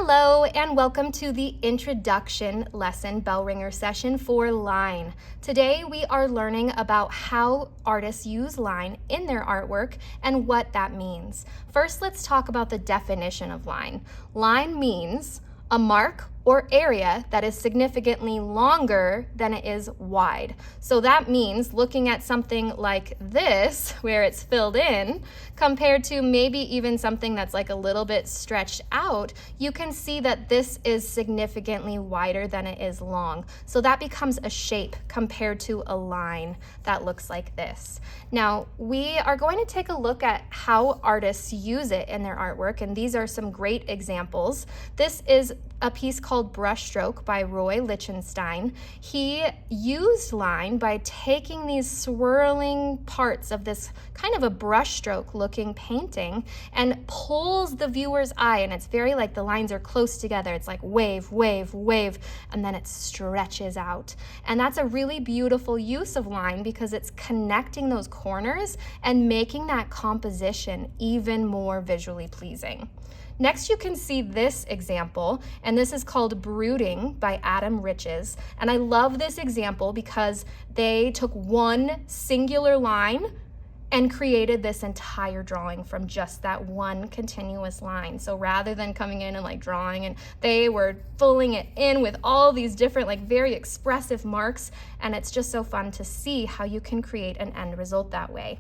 Hello and welcome to the introduction lesson Bellringer session for line. Today we are learning about how artists use line in their artwork and what that means. First, let's talk about the definition of line. Line means a mark or area that is significantly longer than it is wide. So that means looking at something like this, where it's filled in, compared to maybe even something that's like a little bit stretched out, you can see that this is significantly wider than it is long. So that becomes a shape compared to a line that looks like this. Now, we are going to take a look at how artists use it in their artwork, and these are some great examples. This is a piece called Brushstroke by Roy Lichtenstein. He used line by taking these swirling parts of this kind of a brushstroke looking painting and pulls the viewer's eye, and it's very like the lines are close together. It's like wave, wave, wave, and then it stretches out. And that's a really beautiful use of line because it's connecting those corners and making that composition even more visually pleasing. Next, you can see this example, and this is called Brooding by Adam Riches. And I love this example because they took one singular line and created this entire drawing from just that one continuous line. So rather than coming in and like drawing, and they were filling it in with all these different like very expressive marks, and it's just so fun to see how you can create an end result that way.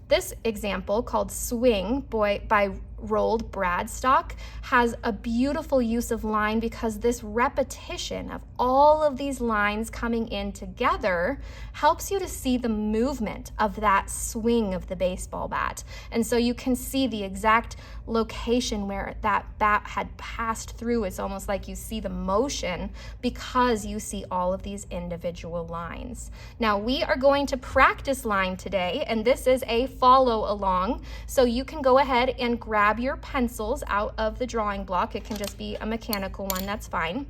This example, called Swing by Roald Bradstock, has a beautiful use of line because this repetition of all of these lines coming in together helps you to see the movement of that swing of the baseball bat. And so you can see the exact location where that bat had passed through. It's almost like you see the motion because you see all of these individual lines. Now, we are going to practice line today, and this is a follow along. So you can go ahead and grab your pencils out of the drawing block. It can just be a mechanical one, that's fine.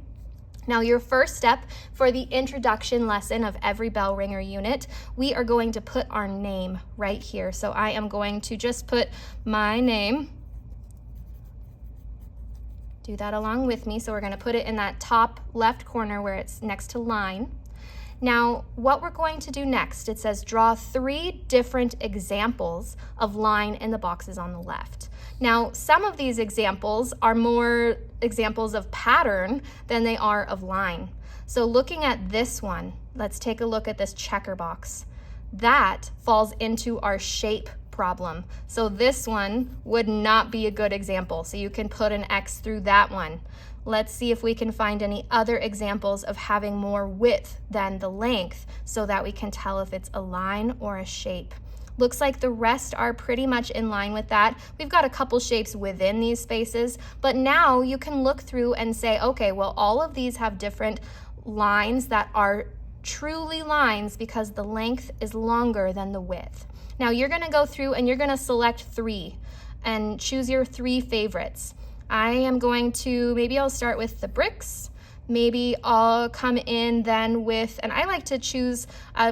Now, your first step for the introduction lesson of every Bellringer unit, we are going to put our name right here. So I am going to just put my name. Do that along with me. So we're going to put it in that top left corner where it's next to line. Now, what we're going to do next, it says draw 3 different examples of line in the boxes on the left. Now, some of these examples are more examples of pattern than they are of line. So looking at this one, let's take a look at this checker box. That falls into our shape problem. So this one would not be a good example. So you can put an X through that one. Let's see if we can find any other examples of having more width than the length so that we can tell if it's a line or a shape. Looks like the rest are pretty much in line with that. We've got a couple shapes within these spaces, but now you can look through and say, okay, well, all of these have different lines that are truly lines because the length is longer than the width. Now you're gonna go through and you're gonna select 3 and choose your 3 favorites. I am going to, maybe I'll start with the bricks. Maybe I'll come in then with, and I like to choose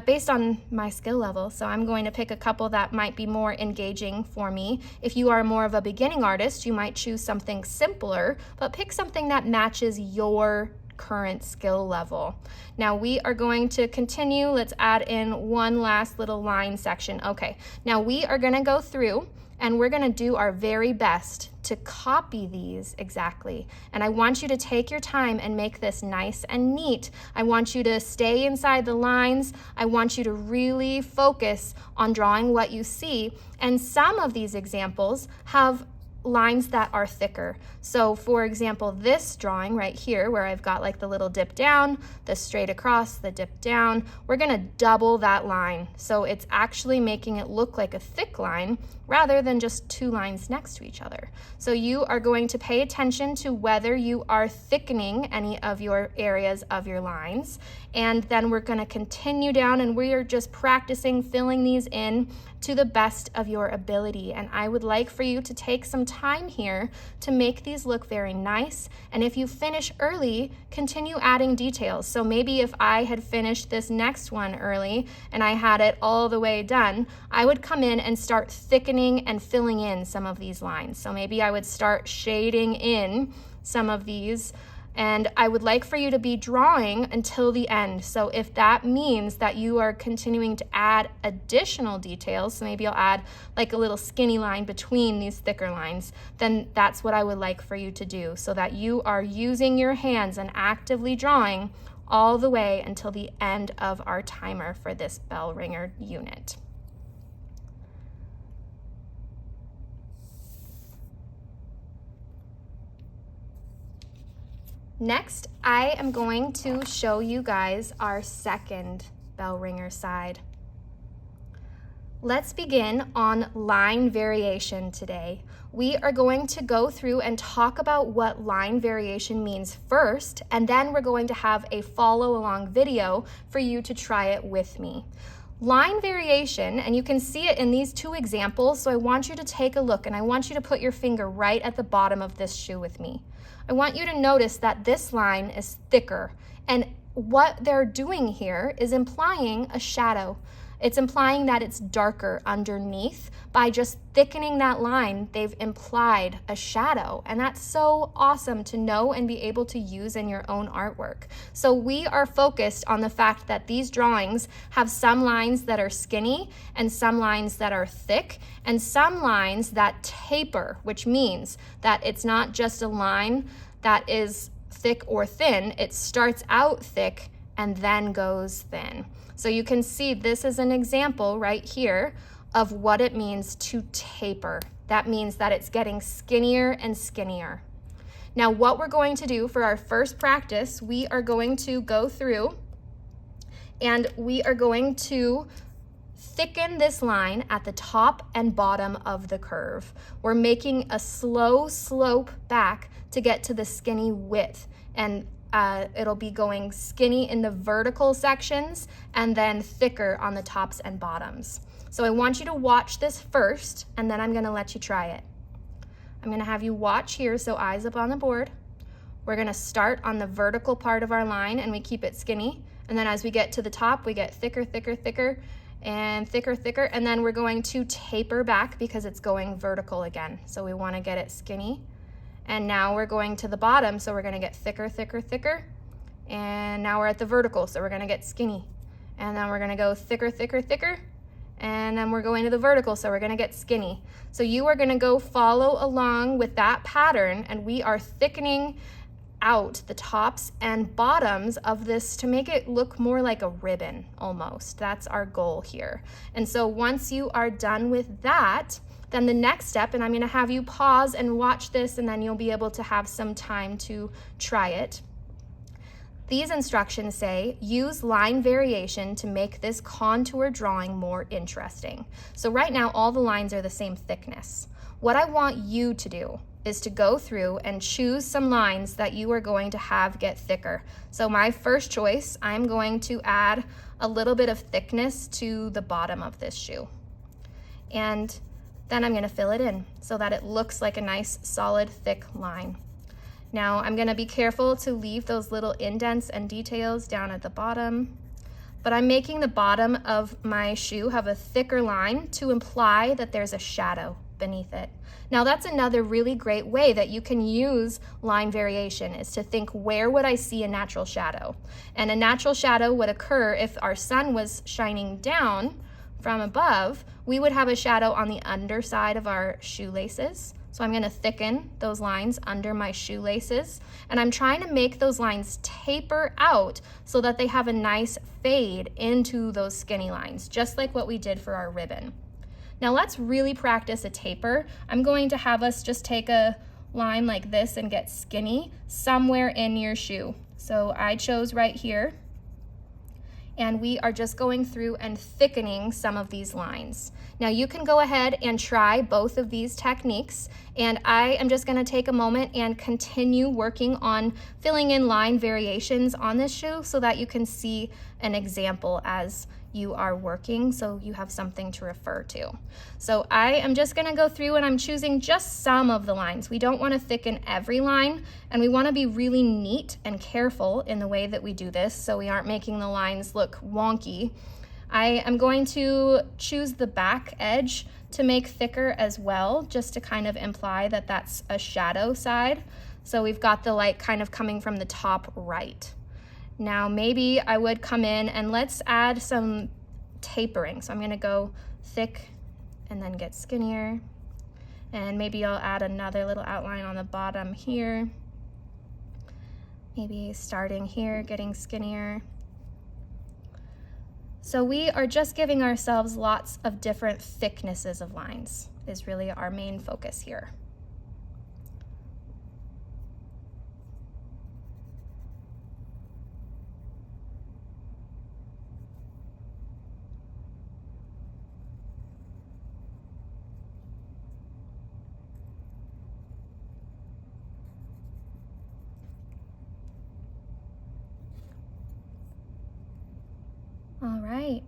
based on my skill level, so I'm going to pick a couple that might be more engaging for me. If you are more of a beginning artist, you might choose something simpler, but pick something that matches your current skill level. Now we are going to continue. Let's add in one last little line section. Okay, now we are going to go through and we're going to do our very best to copy these exactly. And I want you to take your time and make this nice and neat. I want you to stay inside the lines. I want you to really focus on drawing what you see. And some of these examples have lines that are thicker. So for example, this drawing right here where I've got like the little dip down, the straight across, the dip down, we're gonna double that line. So it's actually making it look like a thick line rather than just 2 lines next to each other. So you are going to pay attention to whether you are thickening any of your areas of your lines. And then we're gonna continue down and we are just practicing filling these in to the best of your ability. And I would like for you to take some time here to make these look very nice. And if you finish early, continue adding details. So maybe if I had finished this next one early and I had it all the way done, I would come in and start thickening and filling in some of these lines. So maybe I would start shading in some of these, and I would like for you to be drawing until the end. So if that means that you are continuing to add additional details, so maybe I'll add like a little skinny line between these thicker lines, then that's what I would like for you to do, so that you are using your hands and actively drawing all the way until the end of our timer for this bell ringer unit. Next, I am going to show you guys our second bell ringer side. Let's begin on line variation today. We are going to go through and talk about what line variation means first, and then we're going to have a follow along video for you to try it with me. Line variation, and you can see it in these two examples, so I want you to take a look and I want you to put your finger right at the bottom of this shoe with me. I want you to notice that this line is thicker, and what they're doing here is implying a shadow. It's implying that it's darker underneath. By just thickening that line, they've implied a shadow, and that's so awesome to know and be able to use in your own artwork. So we are focused on the fact that these drawings have some lines that are skinny and some lines that are thick and some lines that taper, which means that it's not just a line that is thick or thin. It starts out thick and then goes thin. So you can see this is an example right here of what it means to taper. That means that it's getting skinnier and skinnier. Now what we're going to do for our first practice, we are going to go through and we are going to thicken this line at the top and bottom of the curve. We're making a slow slope back to get to the skinny width, and it'll be going skinny in the vertical sections and then thicker on the tops and bottoms. So I want you to watch this first, and then I'm gonna let you try it. I'm gonna have you watch here, so eyes up on the board. We're gonna start on the vertical part of our line and we keep it skinny. And then as we get to the top, we get thicker, thicker, thicker, and thicker, thicker. And then we're going to taper back because it's going vertical again. So we wanna get it skinny. And now we're going to the bottom, so we're gonna get thicker, thicker, thicker. And now we're at the vertical, so we're gonna get skinny. And then we're gonna go thicker, thicker, thicker. And then we're going to the vertical, so we're gonna get skinny. So you are gonna go follow along with that pattern, and we are thickening out the tops and bottoms of this to make it look more like a ribbon almost. That's our goal here. And so once you are done with that, then the next step, and I'm gonna have you pause and watch this, and then you'll be able to have some time to try it. These instructions say, use line variation to make this contour drawing more interesting. So right now, all the lines are the same thickness. What I want you to do is to go through and choose some lines that you are going to have get thicker. So my first choice, I'm going to add a little bit of thickness to the bottom of this shoe. And then I'm gonna fill it in so that it looks like a nice, solid, thick line. Now I'm gonna be careful to leave those little indents and details down at the bottom, but I'm making the bottom of my shoe have a thicker line to imply that there's a shadow beneath it. Now that's another really great way that you can use line variation, is to think, where would I see a natural shadow? And a natural shadow would occur if our sun was shining down from above. We would have a shadow on the underside of our shoelaces. So I'm gonna thicken those lines under my shoelaces, and I'm trying to make those lines taper out so that they have a nice fade into those skinny lines, just like what we did for our ribbon. Now let's really practice a taper. I'm going to have us just take a line like this and get skinny somewhere in your shoe. So I chose right here, and we are just going through and thickening some of these lines. Now you can go ahead and try both of these techniques, and I am just gonna take a moment and continue working on filling in line variations on this shoe so that you can see an example as you are working, so you have something to refer to. So I am just gonna go through and I'm choosing just some of the lines. We don't wanna thicken every line, and we wanna be really neat and careful in the way that we do this so we aren't making the lines look wonky. I am going to choose the back edge to make thicker as well, just to kind of imply that that's a shadow side. So we've got the light kind of coming from the top right. Now maybe I would come in and let's add some tapering. So I'm gonna go thick and then get skinnier. And maybe I'll add another little outline on the bottom here. Maybe starting here, getting skinnier. So we are just giving ourselves lots of different thicknesses of lines is really our main focus here. All right,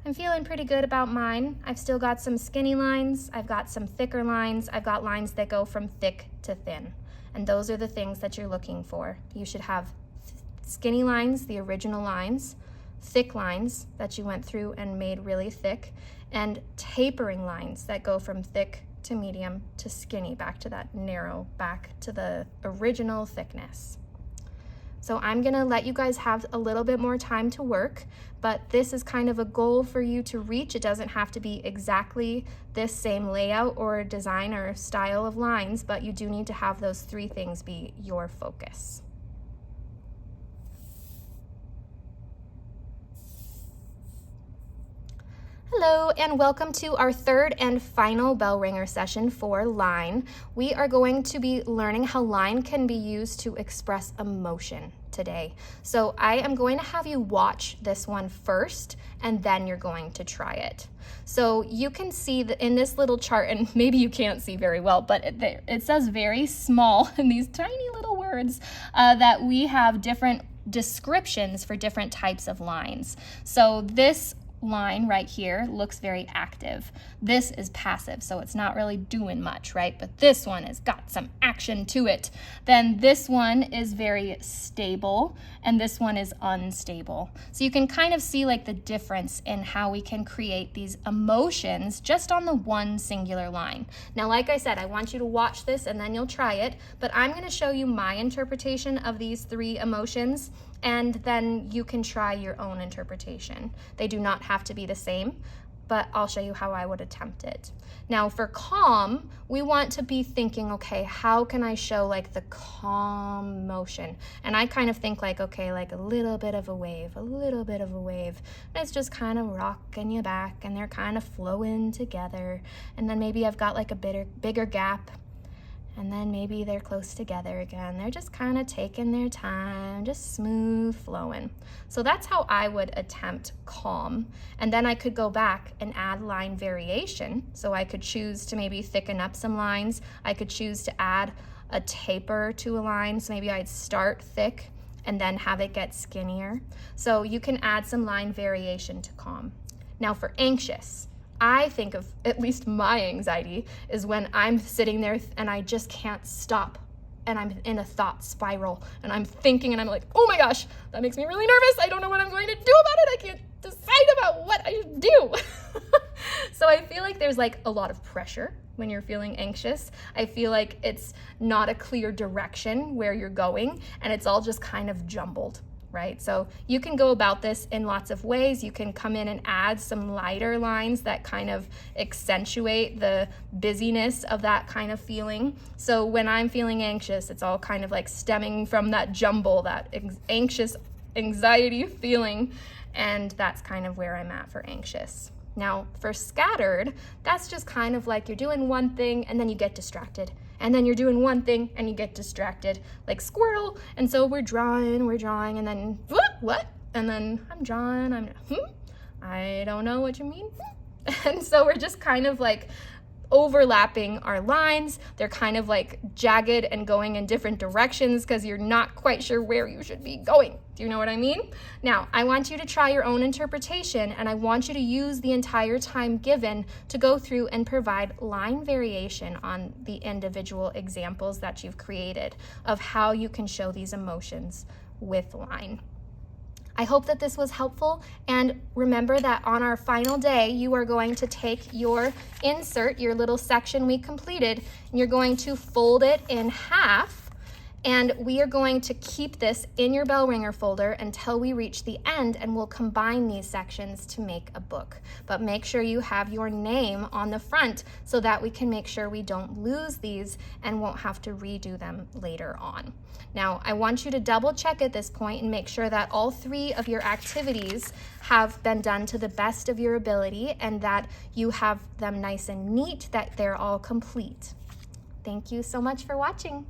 I'm feeling pretty good about mine. I've still got some skinny lines, I've got some thicker lines, I've got lines that go from thick to thin. And those are the things that you're looking for. You should have skinny lines, the original lines, thick lines that you went through and made really thick, and tapering lines that go from thick to medium to skinny, back to that narrow, back to the original thickness. So I'm gonna let you guys have a little bit more time to work, but this is kind of a goal for you to reach. It doesn't have to be exactly this same layout or design or style of lines, but you do need to have those three things be your focus. Hello and welcome to our third and final Bellringer session for line. We are going to be learning how line can be used to express emotion today. So I am going to have you watch this one first and then you're going to try it. So you can see that in this little chart, and maybe you can't see very well, but it says very small in these tiny little words that we have different descriptions for different types of lines. So this line right here looks very active. This is passive, so it's not really doing much, right? But this one has got some action to it. Then this one is very stable, and this one is unstable. So you can kind of see like the difference in how we can create these emotions just on the one singular line. Now, like I said, I want you to watch this and then you'll try it, but I'm going to show you my interpretation of these three emotions, and then you can try your own interpretation. They do not have to be the same, but I'll show you how I would attempt it. Now for calm, we want to be thinking, okay, how can I show like the calm motion? And I kind of think like, okay, like a little bit of a wave, a little bit of a wave. And it's just kind of rocking you back and they're kind of flowing together. And then maybe I've got like a bigger gap, and then maybe they're close together again. They're just kind of taking their time, just smooth flowing. So that's how I would attempt calm. And then I could go back and add line variation. So I could choose to maybe thicken up some lines. I could choose to add a taper to a line. So maybe I'd start thick and then have it get skinnier. So you can add some line variation to calm. Now for anxious, I think of, at least my anxiety, is when I'm sitting there and I just can't stop and I'm in a thought spiral and I'm thinking and I'm like, oh my gosh, that makes me really nervous. I don't know what I'm going to do about it. I can't decide about what I should do. So I feel like there's like a lot of pressure when you're feeling anxious. I feel like it's not a clear direction where you're going and it's all just kind of jumbled. Right? So you can go about this in lots of ways. You can come in and add some lighter lines that kind of accentuate the busyness of that kind of feeling. So when I'm feeling anxious, it's all kind of like stemming from that jumble, that anxious anxiety feeling, and that's kind of where I'm at for anxious. Now for scattered, that's just kind of like you're doing one thing and then you get distracted. And then you're doing one thing and you get distracted, like squirrel. And so we're drawing, and then what? And then I'm drawing, I don't know what you mean. And so we're just kind of like overlapping our lines. They're kind of like jagged and going in different directions because you're not quite sure where you should be going. Do you know what I mean? Now, I want you to try your own interpretation, and I want you to use the entire time given to go through and provide line variation on the individual examples that you've created of how you can show these emotions with line. I hope that this was helpful, and remember that on our final day, you are going to take your insert, your little section we completed, and you're going to fold it in half, and we are going to keep this in your Bellringer folder until we reach the end, and we'll combine these sections to make a book. But make sure you have your name on the front so that we can make sure we don't lose these and won't have to redo them later on. Now, I want you to double check at this point and make sure that all 3 of your activities have been done to the best of your ability and that you have them nice and neat, that they're all complete. Thank you so much for watching.